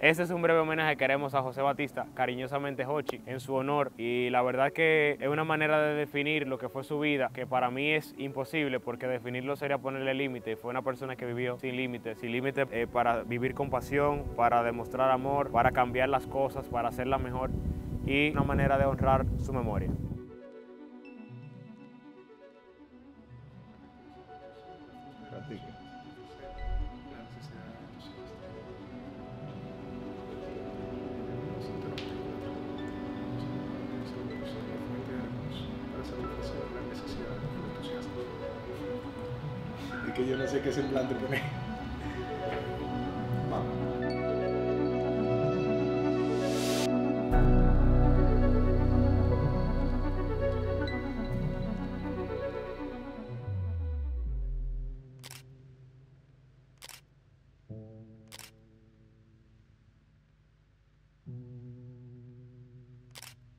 Este es un breve homenaje que haremos a José Batista, cariñosamente Jochi, en su honor. Y la verdad que es una manera de definir lo que fue su vida, que para mí es imposible, porque definirlo sería ponerle límite. Fue una persona que vivió sin límites para vivir con pasión, para demostrar amor, para cambiar las cosas, para hacerlas mejor y una manera de honrar su memoria. Y que yo no sé qué semblante poner. Vamos.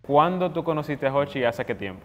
¿Cuándo tú conociste a Jochi y hace qué tiempo?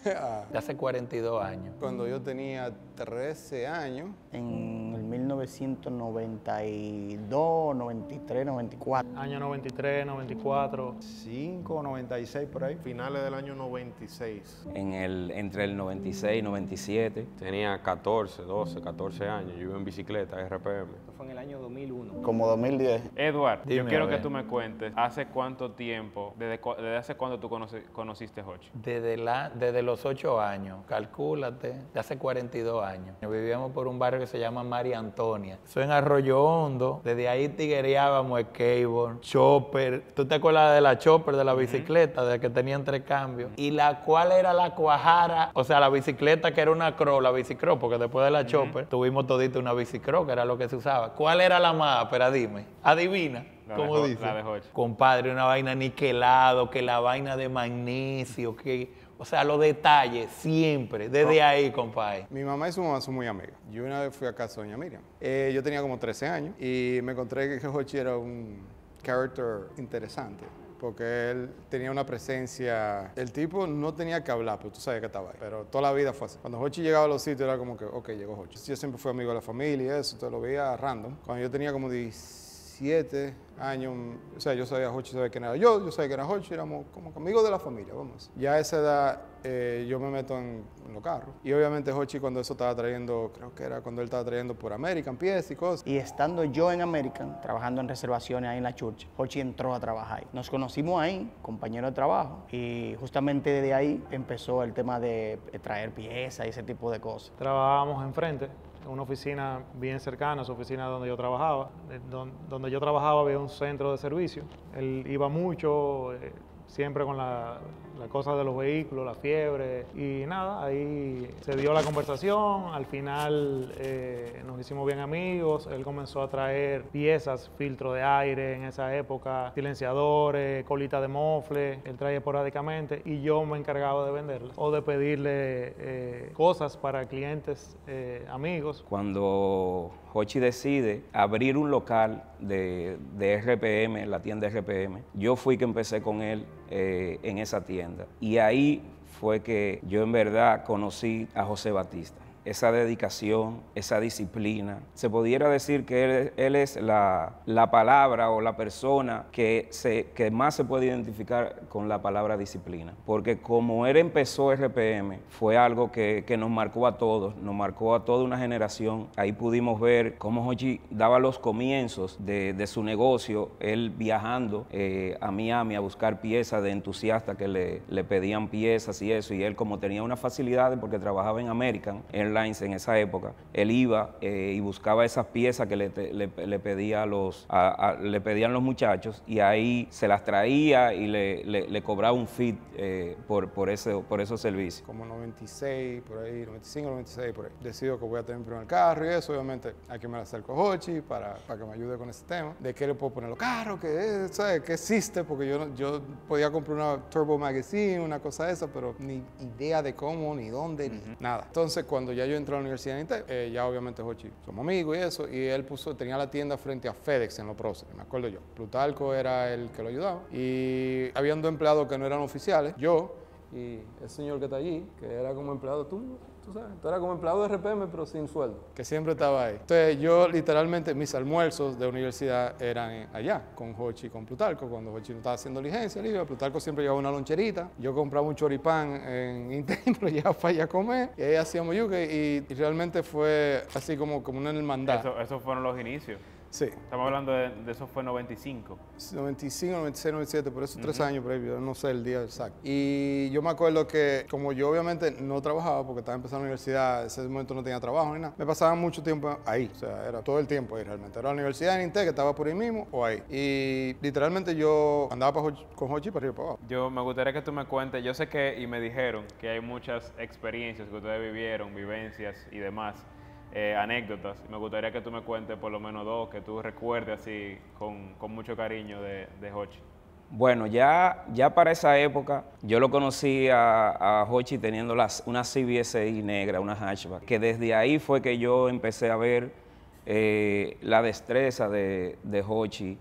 De hace 42 años. Cuando yo tenía 13 años. En el 1992, 93, 94. Año 93, 94. 5, 96 por ahí. Finales del año 96. Entre el 96 y 97. Tenía 14, 12, 14 años. Yo iba en bicicleta, RPM. Fue en el año 2001. Como 2010. Edward, yo Dime, quiero a que ver. tú me cuentes, ¿hace cuánto tiempo, desde hace cuándo tú conociste a Jochi? Desde los 8 años, calcúlate, de hace 42 años. Vivíamos por un barrio que se llama María Antonia. Eso en Arroyo Hondo. Desde ahí tiguereábamos skateboard, chopper. ¿Tú te acuerdas de la chopper, de la bicicleta, de la que tenían 3 cambios? Y la cual era la cuajara, o sea, la bicicleta que era una cross, la bicicross, porque después de la chopper tuvimos todito una bicicross, que era lo que se usaba. ¿Cuál era la más? Pero dime, adivina. ¿Cómo dice? La de Jochi. Compadre, una vaina niquelado, que la vaina de magnesio, que... O sea, los detalles, siempre, desde ahí, compadre. Mi mamá y su mamá son muy amigas. Yo una vez fui a casa de doña Miriam. Yo tenía como 13 años y me encontré que Jochi era un character interesante. Porque él tenía una presencia. El tipo no tenía que hablar, pero tú sabes que estaba ahí. Pero toda la vida fue así. Cuando Jochi llegaba a los sitios era como que, ok, llegó Jochi. Yo siempre fui amigo de la familia y eso, te lo veía random. Cuando yo tenía como 17 años, o sea, yo sabía Jochi, sabía quién era yo sabía quién era Jochi, éramos como amigos de la familia, vamos. Ya a esa edad yo me meto en los carros. Y obviamente Jochi cuando eso estaba trayendo, creo que era cuando él estaba trayendo por American piezas y cosas. Y estando yo en American, trabajando en reservaciones ahí en la Church, Jochi entró a trabajar. Nos conocimos ahí, compañeros de trabajo, y justamente desde ahí empezó el tema de traer piezas y ese tipo de cosas. Trabajábamos enfrente, en una oficina bien cercana a su oficina donde yo trabajaba. Donde yo trabajaba había un centro de servicio. Él iba mucho, siempre con la cosa de los vehículos, la fiebre. Y nada, ahí se dio la conversación. Al final nos hicimos bien amigos. Él comenzó a traer piezas, filtro de aire en esa época, silenciadores, colita de mofle. Él traía esporádicamente y yo me encargaba de venderlas o de pedirle cosas para clientes amigos. Cuando Jochi decide abrir un local de RPM, la tienda RPM, yo fui que empecé con él en esa tienda. Y ahí fue que yo en verdad conocí a José Batista. Esa dedicación, esa disciplina. Se pudiera decir que él es la palabra o la persona que más se puede identificar con la palabra disciplina. Porque como él empezó RPM, fue algo que nos marcó a todos, nos marcó a toda una generación. Ahí pudimos ver cómo Jochi daba los comienzos de su negocio, él viajando a Miami a buscar piezas de entusiastas que le pedían piezas y eso. Y él, como tenía unas facilidades porque trabajaba en American Airlines en esa época, él iba y buscaba esas piezas que le pedían los muchachos y ahí se las traía y le cobraba un fee por esos servicios. Como 96, por ahí, 95, 96, por ahí. Decido que voy a tener mi primer carro y eso, obviamente, aquí me la acerco a Jochi para que me ayude con ese tema. De qué le puedo poner los carros, ¿sabes? ¿Qué existe? Porque yo podía comprar una Turbo Magazine, una cosa esa, pero ni idea de cómo, ni dónde, ni nada. Entonces, cuando ya yo entré a la universidad en INTEC, ya obviamente Jochi, somos amigos y eso, y él tenía la tienda frente a FedEx en los próceres, me acuerdo yo. Plutarco era el que lo ayudaba. Y habían 2 empleados que no eran oficiales, yo y el señor que está allí, que era como empleado, tú tú sabes. Tú eras como empleado de RPM, pero sin sueldo. Que siempre estaba ahí. Entonces yo literalmente mis almuerzos de universidad eran allá, con Jochi y con Plutarco. Cuando Jochi no estaba haciendo diligencia, Plutarco siempre llevaba una loncherita. Yo compraba un choripán en Intel, lo llevaba para allá a comer y ahí hacíamos yuca y realmente fue así como una hermandad. Esos fueron los inicios. Sí. Estamos hablando de eso fue 95. 95, 96, 97, por esos 3 años previos, no sé el día exacto. Y yo me acuerdo que como yo obviamente no trabajaba porque estaba empezando la universidad, en ese momento no tenía trabajo ni nada, me pasaba mucho tiempo ahí, o sea, era todo el tiempo ahí realmente. Era la universidad en Intel que estaba por ahí mismo o ahí. Y literalmente yo andaba con Jochi para arriba y para abajo. Yo me gustaría que tú me cuentes, yo sé que, y me dijeron que hay muchas experiencias que ustedes vivieron, vivencias y demás. Anécdotas. Me gustaría que tú me cuentes por lo menos 2 que tú recuerdes así con mucho cariño de Jochi. Bueno, ya para esa época yo lo conocí a Jochi teniendo una CBSI negra, una hatchback, que desde ahí fue que yo empecé a ver la destreza de Jochi,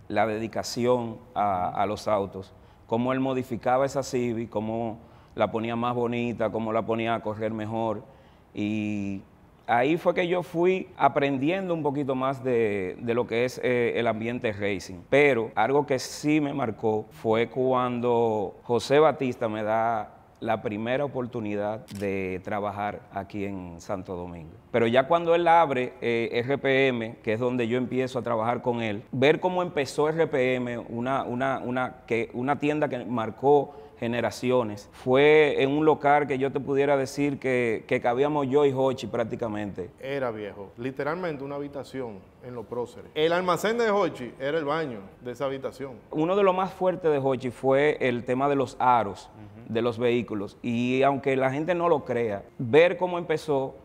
la dedicación a los autos, cómo él modificaba esa Civic, cómo la ponía más bonita, cómo la ponía a correr mejor. Y ahí fue que yo fui aprendiendo un poquito más de lo que es el ambiente racing. Pero algo que sí me marcó fue cuando José Batista me da la primera oportunidad de trabajar aquí en Santo Domingo. Pero ya cuando él abre RPM, que es donde yo empiezo a trabajar con él, ver cómo empezó RPM, una tienda que marcó generaciones. Fue en un local que yo te pudiera decir que cabíamos yo y Jochi prácticamente. Era viejo, literalmente una habitación en los próceres. El almacén de Jochi era el baño de esa habitación. Uno de los más fuertes de Jochi fue el tema de los aros de los vehículos. Y aunque la gente no lo crea, ver cómo empezó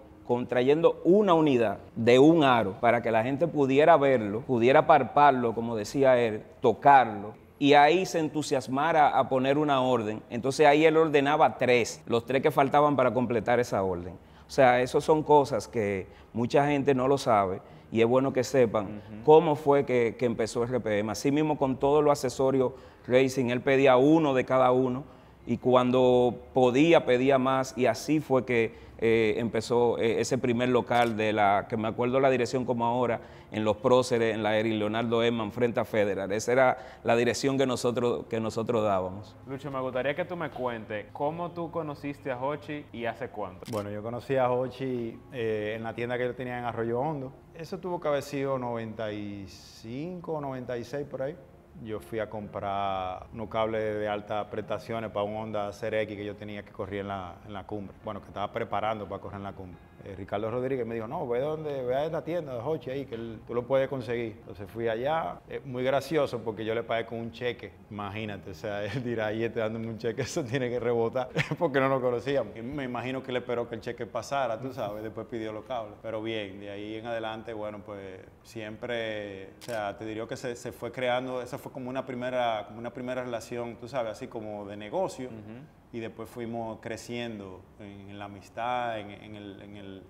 trayendo una unidad de un aro para que la gente pudiera verlo, pudiera palparlo, como decía él, tocarlo. Y ahí se entusiasmara a poner una orden. Entonces ahí él ordenaba 3, los 3 que faltaban para completar esa orden. O sea, eso son cosas que mucha gente no lo sabe y es bueno que sepan cómo fue que empezó RPM. Así mismo con todos los accesorios racing, él pedía uno de cada uno y cuando podía pedía más y así fue que empezó ese primer local de que me acuerdo la dirección como ahora, en Los Próceres, en la Eric Leonardo Eman, frente a Federal. Esa era la dirección que nosotros dábamos. Lucho, me gustaría que tú me cuentes cómo tú conociste a Jochi y hace cuánto. Bueno, yo conocí a Jochi en la tienda que yo tenía en Arroyo Hondo. Eso tuvo que haber sido 95 o 96 por ahí. Yo fui a comprar unos cables de altas prestaciones para un Honda CRX que yo tenía que correr en la cumbre. Bueno, que estaba preparando para correr en la cumbre. Ricardo Rodríguez me dijo, no, ve a esta tienda de Jochi ahí, que tú lo puedes conseguir. Entonces fui allá, muy gracioso porque yo le pagué con un cheque. Imagínate, o sea, él dirá, ahí dándome un cheque, eso tiene que rebotar, porque no lo conocíamos. Y me imagino que le esperó que el cheque pasara, tú sabes, después pidió los cables. Pero bien, de ahí en adelante, bueno, pues siempre, o sea, te diría que se fue creando, esa fue como una primera relación, tú sabes, así como de negocio. Y después fuimos creciendo en la amistad, en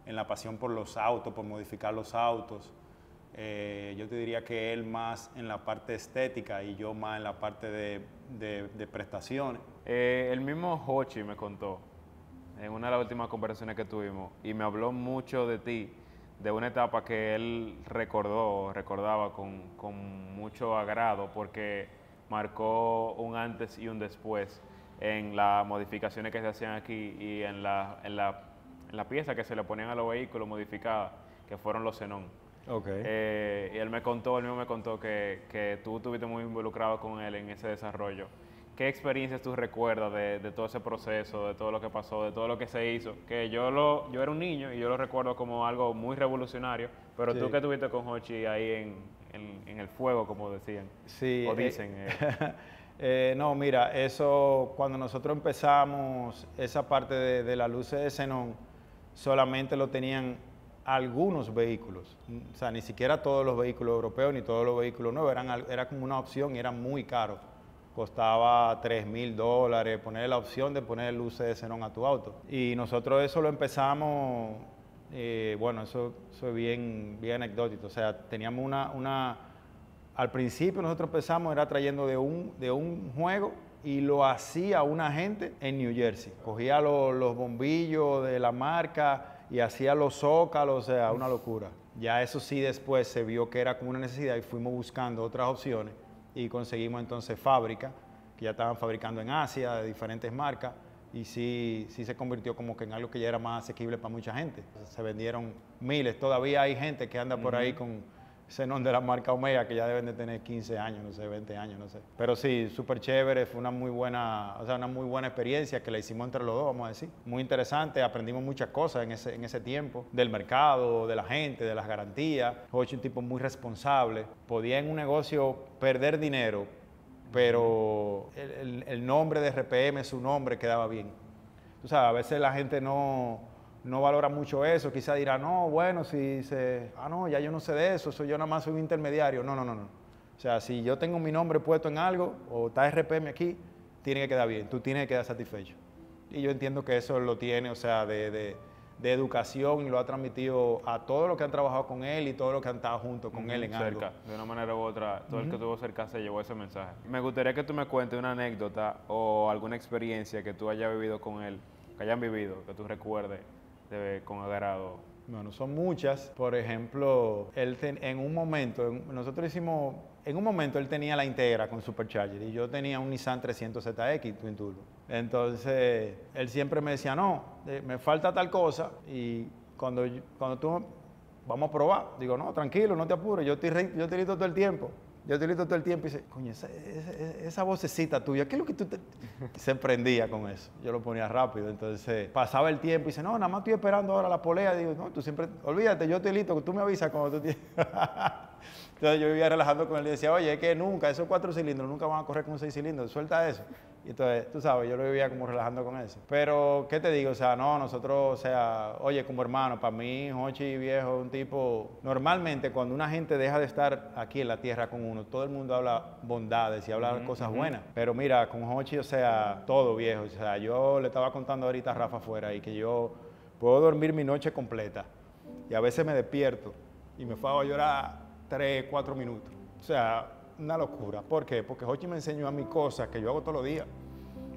la pasión por los autos, por modificar los autos. Yo te diría que él más en la parte estética y yo más en la parte de prestaciones. El mismo Jochi me contó en una de las últimas conversaciones que tuvimos y me habló mucho de ti, de una etapa que él recordaba con mucho agrado porque marcó un antes y un después en las modificaciones que se hacían aquí y en la pieza que se le ponían a los vehículos modificadas, que fueron los Xenon. Okay. Y él mismo me contó que tú estuviste muy involucrado con él en ese desarrollo. ¿Qué experiencias tú recuerdas de todo ese proceso, de todo lo que pasó, de todo lo que se hizo? Que yo era un niño y yo lo recuerdo como algo muy revolucionario, pero sí. Tú que estuviste con Jochi ahí en el fuego, como decían, sí, o dicen. No, mira, eso cuando nosotros empezamos, esa parte de las luces de xenón, solamente lo tenían algunos vehículos. O sea, ni siquiera todos los vehículos europeos ni todos los vehículos nuevos, era como una opción y eran muy caros. Costaba $3,000 poner la opción de poner luces de xenón a tu auto. Y nosotros eso lo empezamos, bueno, eso es bien anecdótico. O sea, teníamos al principio nosotros empezamos era trayendo de un juego y lo hacía una gente en New Jersey. Cogía los bombillos de la marca y hacía los zócalos, o sea, una locura. Ya eso sí después se vio que era como una necesidad y fuimos buscando otras opciones y conseguimos entonces fábricas que ya estaban fabricando en Asia de diferentes marcas y sí se convirtió como que en algo que ya era más asequible para mucha gente. Se vendieron miles, todavía hay gente que anda por ahí con ese nombre de la marca Omega que ya deben de tener 15 años, no sé, 20 años, no sé. Pero sí, súper chévere, fue una muy buena experiencia que la hicimos entre los dos, vamos a decir. Muy interesante, aprendimos muchas cosas en ese tiempo, del mercado, de la gente, de las garantías. Hochi un tipo muy responsable, podía en un negocio perder dinero, pero el nombre de RPM, su nombre quedaba bien. Tú sabes, a veces la gente no valora mucho eso, quizá dirá, no, bueno, no, ya yo no sé de eso, yo nada más soy un intermediario. No. O sea, si yo tengo mi nombre puesto en algo, o está RPM aquí, tiene que quedar bien, tú tienes que quedar satisfecho. Y yo entiendo que eso lo tiene, o sea, de educación y lo ha transmitido a todos los que han trabajado con él y todos los que han estado junto con él en algo. De una manera u otra, todo el que estuvo cerca se llevó ese mensaje. Me gustaría que tú me cuentes una anécdota o alguna experiencia que tú hayas vivido con él, que hayan vivido, que tú recuerdes con agrado. Bueno, son muchas. Por ejemplo, en un momento él tenía la Integra con Supercharger y yo tenía un Nissan 300ZX Twin Turbo. Entonces, él siempre me decía, no, me falta tal cosa y cuando tú vamos a probar, digo, no, tranquilo, no te apures, yo estoy listo todo el tiempo. Y dice, coño, esa vocecita tuya, ¿qué es lo que tú te...? Se prendía con eso. Yo lo ponía rápido. Entonces, pasaba el tiempo y dice, no, nada más estoy esperando ahora la polea. Digo, no, tú siempre, olvídate, yo estoy listo, tú me avisas cuando tú tienes... Entonces, yo vivía relajando con él y decía, oye, es que nunca, esos 4 cilindros nunca van a correr con 6 cilindros, suelta eso. Y entonces, tú sabes, yo lo vivía como relajando con eso. Pero, ¿qué te digo? O sea, no, nosotros, o sea, oye, como hermano, para mí, Hochi viejo, un tipo... Normalmente, cuando una gente deja de estar aquí en la tierra con uno, todo el mundo habla bondades y habla cosas buenas. Pero mira, con Hochi, o sea, todo viejo. O sea, yo le estaba contando ahorita a Rafa afuera y que yo puedo dormir mi noche completa. Y a veces me despierto y me fue a llorar 3, 4 minutos. O sea, una locura. ¿Por qué? Porque Hochi me enseñó a mí cosas que yo hago todos los días.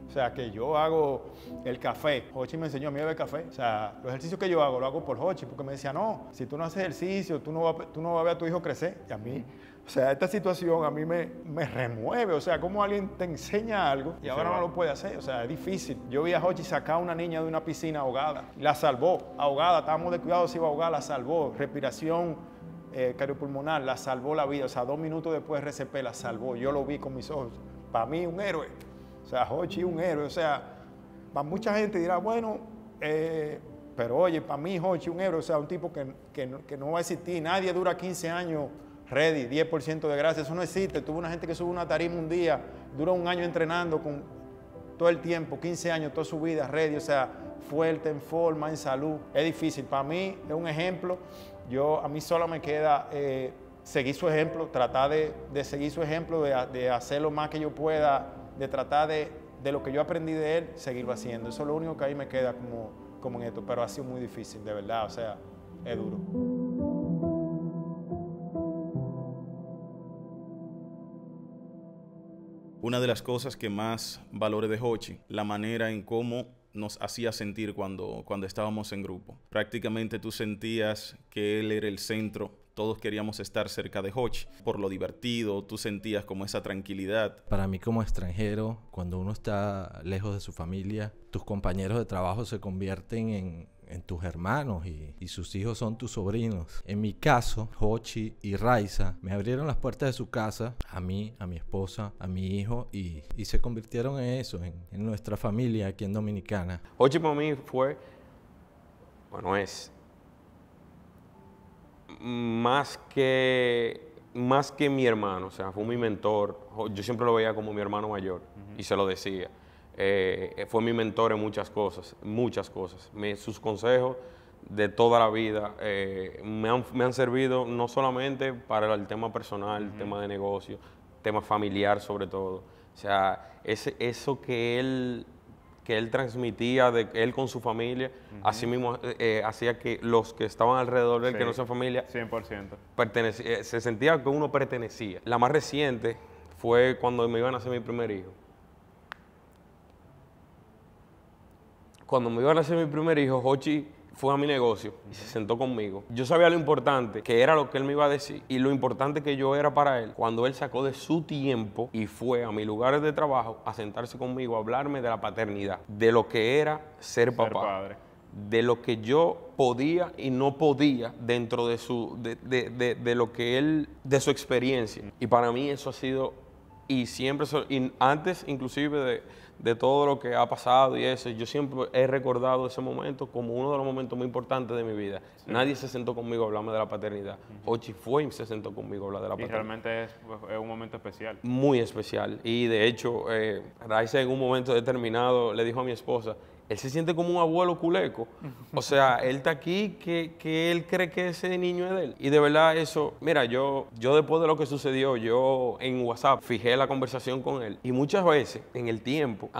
O sea, que yo hago el café. Hochi me enseñó a mí a beber café. O sea, los ejercicios que yo hago, lo hago por Hochi, porque me decía, no, si tú no haces ejercicio, tú no vas a ver a tu hijo crecer. Y a mí, o sea, esta situación a mí me remueve. O sea, cómo alguien te enseña algo y ahora no lo puede hacer. O sea, es difícil. Yo vi a Hochi sacar a una niña de una piscina ahogada. La salvó, ahogada. Estábamos descuidados, se iba a ahogar, la salvó. Respiración cardiopulmonar, la salvó la vida. O sea, 2 minutos después RCP la salvó. Yo lo vi con mis ojos. Para mí, un héroe. O sea, Hochi un héroe. O sea, para mucha gente dirá, bueno, pero oye, para mí Hochi un héroe. O sea, un tipo que no va a existir. Nadie dura 15 años ready, 10% de gracia. Eso no existe. Tuve una gente que sube una tarima un día, dura un año entrenando con todo el tiempo, 15 años, toda su vida ready. O sea, fuerte, en forma, en salud. Es difícil. Para mí es un ejemplo. A mí solo me queda seguir su ejemplo, tratar de seguir su ejemplo, de hacer lo más que yo pueda, de tratar de lo que yo aprendí de él, seguirlo haciendo. Eso es lo único que ahí me queda como en esto, pero ha sido muy difícil, de verdad, o sea, es duro. Una de las cosas que más valoré de Hochi, la manera en cómo nos hacía sentir cuando estábamos en grupo. Prácticamente tú sentías que él era el centro, todos queríamos estar cerca de Hochi. Por lo divertido, tú sentías como esa tranquilidad. Para mí como extranjero, cuando uno está lejos de su familia, tus compañeros de trabajo se convierten en tus hermanos y sus hijos son tus sobrinos. En mi caso, Hochi y Raiza me abrieron las puertas de su casa, a mí, a mi esposa, a mi hijo y se convirtieron en eso, en nuestra familia aquí en Dominicana. Hochi para mí es más que mi hermano, o sea, fue mi mentor. Yo siempre lo veía como mi hermano mayor y se lo decía. Fue mi mentor en muchas cosas. Sus consejos de toda la vida me han servido no solamente para el tema personal, el tema de negocio, tema familiar sobre todo. O sea, eso que él transmitía de él con su familia, así mismo hacía que los que estaban alrededor de él, que no son familia, 100%. Se sentía que uno pertenecía. La más reciente fue cuando me iban a hacer mi primer hijo. Cuando me iban a hacer mi primer hijo, Hochi fue a mi negocio y se sentó conmigo. Yo sabía lo importante que era lo que él me iba a decir y lo importante que yo era para él cuando él sacó de su tiempo y fue a mis lugares de trabajo a sentarse conmigo, a hablarme de la paternidad, de lo que era ser papá, padre, de lo que yo podía y no podía dentro de lo que él, de su experiencia. Y para mí eso ha sido, y siempre, y antes inclusive de todo lo que ha pasado y eso, yo siempre he recordado ese momento como uno de los momentos muy importantes de mi vida. Sí. Nadie se sentó conmigo a hablarme de la paternidad. Hochi fue y se sentó conmigo a hablar de la paternidad. Y realmente es un momento especial. Muy especial. Y de hecho, Raiza en un momento determinado le dijo a mi esposa, él se siente como un abuelo culeco. O sea, él está aquí que él cree que ese niño es de él. Y de verdad eso, mira, yo después de lo que sucedió, yo en WhatsApp fijé la conversación con él. Y muchas veces, en el tiempo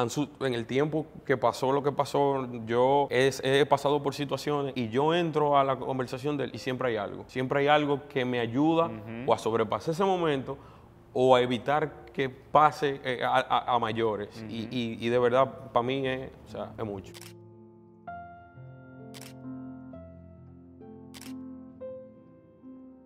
que pasó lo que pasó, yo he pasado por situaciones y yo entro a la conversación de él y siempre hay algo. Siempre hay algo que me ayuda o a sobrepasar ese momento o a evitar que pase a mayores. Y de verdad, para mí es mucho.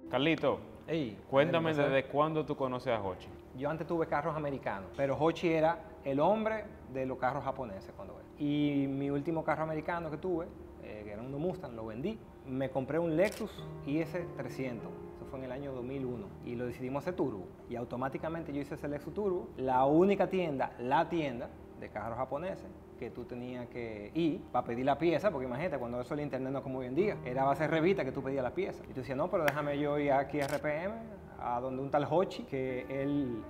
Carlito, hey, cuéntame desde cuándo tú conoces a Hochi. Yo antes tuve carros americanos, pero Hochi era el hombre de los carros japoneses cuando era. Y mi último carro americano que tuve, que era un Mustang, lo vendí. Me compré un Lexus IS 300. Fue en el año 2001 y lo decidimos hacer turbo y automáticamente yo hice ese Lexus Turbo, la única tienda, de carros japoneses que tú tenías que ir para pedir la pieza, porque imagínate, cuando eso el internet no es como hoy en día, era base de revista que tú pedías la pieza y tú decías, no, pero déjame yo ir aquí a RPM, a donde un tal Hochi, que es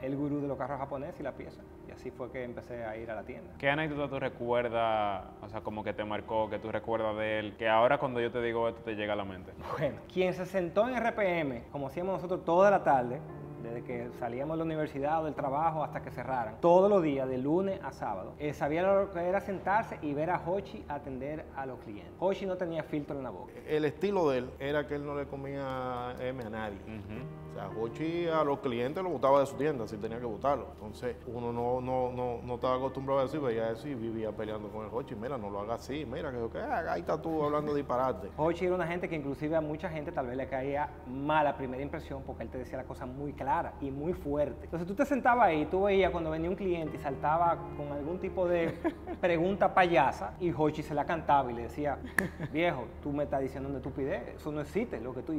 el gurú de los carros japoneses y la pieza. Y así fue que empecé a ir a la tienda. ¿Qué anécdota tú recuerdas, o sea, como que te marcó, que tú recuerdas de él, que ahora cuando yo te digo esto te llega a la mente? Bueno, quien se sentó en RPM, como hacíamos nosotros toda la tarde, desde que salíamos de la universidad o del trabajo hasta que cerraran, todos los días, de lunes a sábado, sabía lo que era sentarse y ver a Hochi atender a los clientes. Hochi no tenía filtro en la boca. El estilo de él era que él no le comía M a nadie. O sea, Hochi a los clientes lo botaba de su tienda si tenía que botarlo. Entonces, uno no estaba acostumbrado a decir, veía eso y vivía peleando con el Hochi. Mira, no lo haga así, mira, que ahí está tú hablando de disparate. Hochi era una gente que inclusive a mucha gente tal vez le caía mal a primera impresión porque él te decía la cosa muy clara y muy fuerte. Entonces tú te sentabas ahí, tú veías cuando venía un cliente y saltaba con algún tipo de pregunta payasa y Hochi se la cantaba y le decía, viejo, tú me estás diciendo una estupidez, eso no existe, lo que tú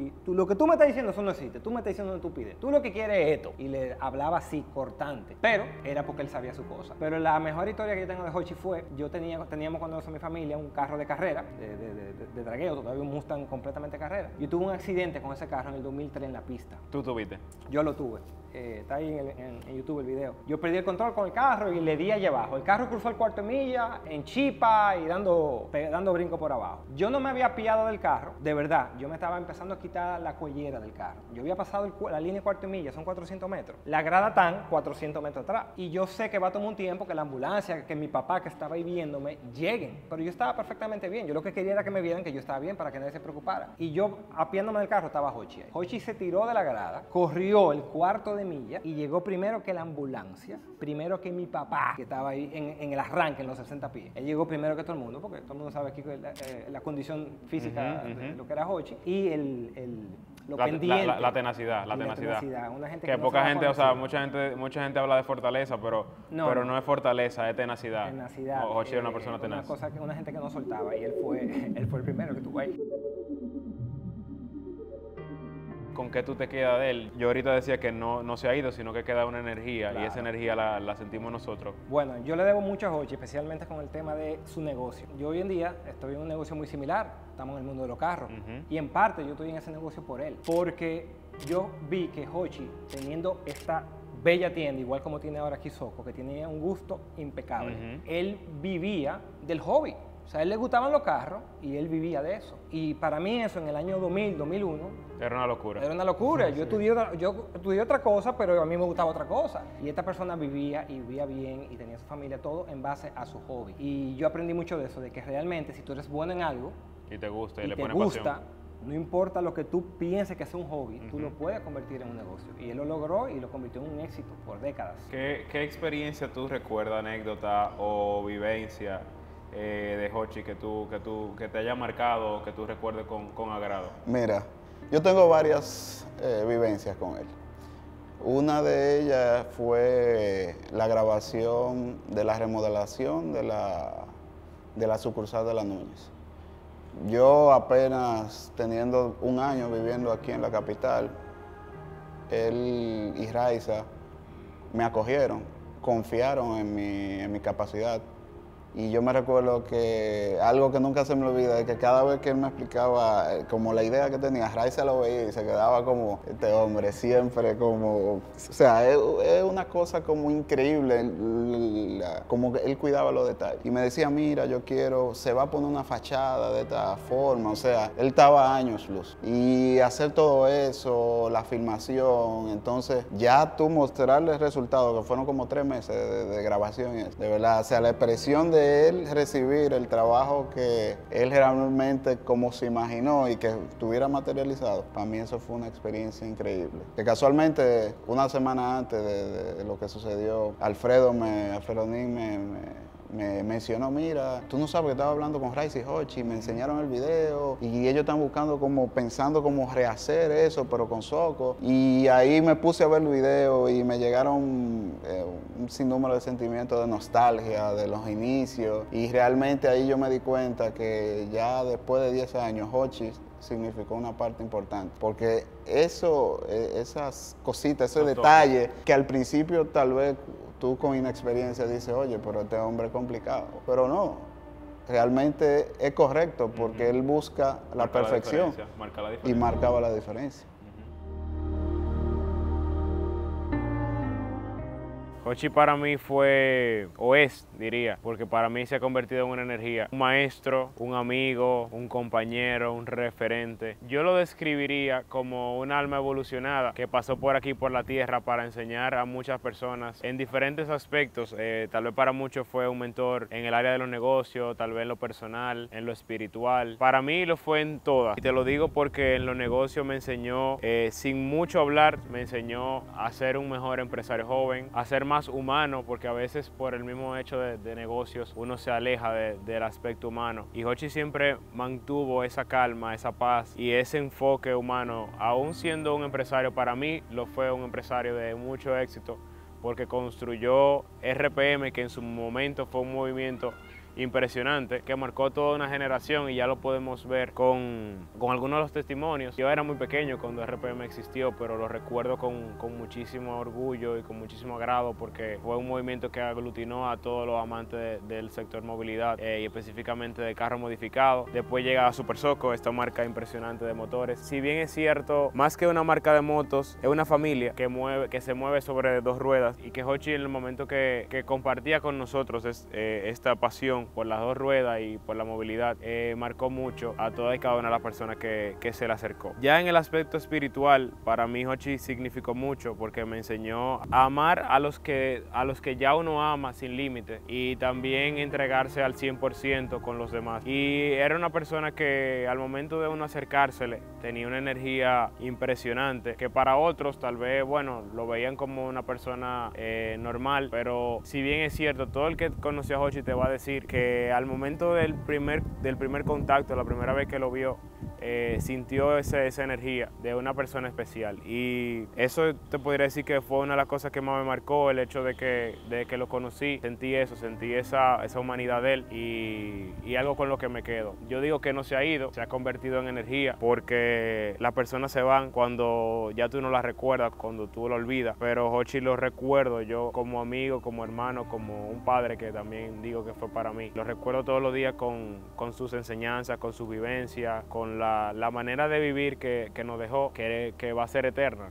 me estás diciendo eso no existe, tú me estás diciendo una estupidez, tú lo que quieres es esto. Y le hablaba así, cortante, pero era porque él sabía su cosa. Pero la mejor historia que yo tengo de Hochi fue, teníamos cuando mi familia un carro de carrera, de dragueo, todavía un Mustang completamente carrera. Yo tuve un accidente con ese carro en el 2003 en la pista. ¿Tú tuviste? Yo lo tuve. Está ahí en YouTube el video. Yo perdí el control con el carro y le di allá abajo. El carro cruzó el cuarto de milla en chipa y dando brinco por abajo. Yo no me había pillado del carro, de verdad. Yo me estaba empezando a quitar la cuellera del carro. Yo había pasado la línea de cuarto de milla, son 400 metros. La grada tan 400 metros atrás. Y yo sé que va a tomar un tiempo que la ambulancia, que mi papá que estaba ahí viéndome, lleguen. Pero yo estaba perfectamente bien. Yo lo que quería era que me vieran que yo estaba bien para que nadie se preocupara. Y yo, apiándome del carro, estaba Hochi ahí. Hochi se tiró de la grada, corrió el cuarto de milla y llegó primero que la ambulancia, primero que mi papá, que estaba ahí en el arranque, en los 60 pies. Él llegó primero que todo el mundo, porque todo el mundo sabe aquí la condición física de lo que era Hochi, y lo pendiente. La tenacidad. Una gente que poca gente, o sea, mucha gente habla de fortaleza, pero no es fortaleza, es tenacidad. Hochi era una persona tenaz. Una gente que no soltaba, y él fue el primero que tuvo ahí. ¿Con qué tú te quedas de él? Yo ahorita decía que no se ha ido, sino que queda una energía, claro. Y esa energía la sentimos nosotros. Bueno, yo le debo mucho a Hochi, especialmente con el tema de su negocio. Yo hoy en día estoy en un negocio muy similar, estamos en el mundo de los carros, y en parte yo estoy en ese negocio por él, porque yo vi que Hochi, teniendo esta bella tienda, igual como tiene ahora aquí Soco, que tenía un gusto impecable, él vivía del hobby. O sea, a él le gustaban los carros y él vivía de eso. Y para mí eso en el año 2000, 2001... Era una locura. Era una locura. Yo estudié otra cosa, pero a mí me gustaba otra cosa. Y esta persona vivía bien y tenía su familia, todo en base a su hobby. Y yo aprendí mucho de eso, de que realmente si tú eres bueno en algo... Y te gusta y le pones pasión. No importa lo que tú pienses que es un hobby, tú lo puedes convertir en un negocio. Y él lo logró y lo convirtió en un éxito por décadas. ¿Qué experiencia tú recuerdas, anécdota o vivencia de Hochi que te haya marcado, que tú recuerdes con agrado? Mira, yo tengo varias vivencias con él. Una de ellas fue la grabación de la remodelación de la sucursal de La Núñez. Yo apenas teniendo un año viviendo aquí en la capital, él y Raiza me acogieron, confiaron en mi capacidad. Y yo me recuerdo que algo que nunca se me olvida es que cada vez que él me explicaba como la idea que tenía, Raiza lo veía y se quedaba como, este hombre siempre como, o sea, es una cosa como increíble, como que él cuidaba los detalles. Y me decía, mira, yo quiero, se va a poner una fachada de esta forma, o sea, él estaba a años luz. Y hacer todo eso, la filmación, entonces ya tú mostrarle el resultado, que fueron como 3 meses de grabación, de verdad, o sea, la expresión de él recibir el trabajo que él realmente como se imaginó y que estuviera materializado, para mí eso fue una experiencia increíble. Que casualmente, una semana antes de lo que sucedió, Alfredo Nin me mencionó, mira, tú no sabes que estaba hablando con Raiza y Hochi, me enseñaron el video y ellos están buscando pensando cómo rehacer eso, pero con Soko. Y ahí me puse a ver el video y me llegaron un sinnúmero de sentimientos de nostalgia de los inicios. Y realmente ahí yo me di cuenta que ya después de 10 años, Hochi significó una parte importante, porque esas cositas, ese detalle que al principio tal vez tú con inexperiencia dices, oye, pero este hombre es complicado, pero no, realmente es correcto porque él busca la perfección y marcaba la diferencia. Hochi para mí fue, o es, diría, porque para mí se ha convertido en una energía, un maestro, un amigo, un compañero, un referente. Yo lo describiría como un alma evolucionada que pasó por aquí, por la tierra, para enseñar a muchas personas en diferentes aspectos. Tal vez para muchos fue un mentor en el área de los negocios, tal vez en lo personal, en lo espiritual. Para mí lo fue en todas. Y te lo digo porque en los negocios me enseñó, sin mucho hablar, me enseñó a ser un mejor empresario joven, a ser más humano, porque a veces por el mismo hecho de negocios uno se aleja del aspecto humano. Y Hochi siempre mantuvo esa calma, esa paz y ese enfoque humano. Aún siendo un empresario, para mí lo fue un empresario de mucho éxito, porque construyó RPM, que en su momento fue un movimiento impresionante, que marcó toda una generación y ya lo podemos ver con algunos de los testimonios. Yo era muy pequeño cuando RPM existió, pero lo recuerdo con muchísimo orgullo y con muchísimo agrado porque fue un movimiento que aglutinó a todos los amantes del sector movilidad y específicamente de carro modificado. Después llega Super Soko, esta marca impresionante de motores. Si bien es cierto, más que una marca de motos, es una familia que se mueve sobre 2 ruedas y que Hochi en el momento que compartía con nosotros esta pasión por las 2 ruedas y por la movilidad, marcó mucho a todas y cada una de las personas que se le acercó. Ya en el aspecto espiritual, para mí Hochi significó mucho porque me enseñó a amar a los que ya uno ama sin límite y también entregarse al 100% con los demás. Y era una persona que al momento de uno acercársele tenía una energía impresionante que para otros tal vez, bueno, lo veían como una persona normal, pero si bien es cierto, todo el que conoció a Hochi te va a decir que al momento del primer contacto, la primera vez que lo vio, sintió esa energía de una persona especial. Y eso te podría decir que fue una de las cosas que más me marcó, el hecho de que lo conocí, sentí esa humanidad de él y algo con lo que me quedo. Yo digo que no se ha ido, se ha convertido en energía, porque las personas se van cuando ya tú no las recuerdas, cuando tú lo olvidas, pero Hochi lo recuerdo yo como amigo, como hermano, como un padre que también digo que fue para mí. Lo recuerdo todos los días con sus enseñanzas, con su vivencia, con la manera de vivir que nos dejó, que va a ser eterna.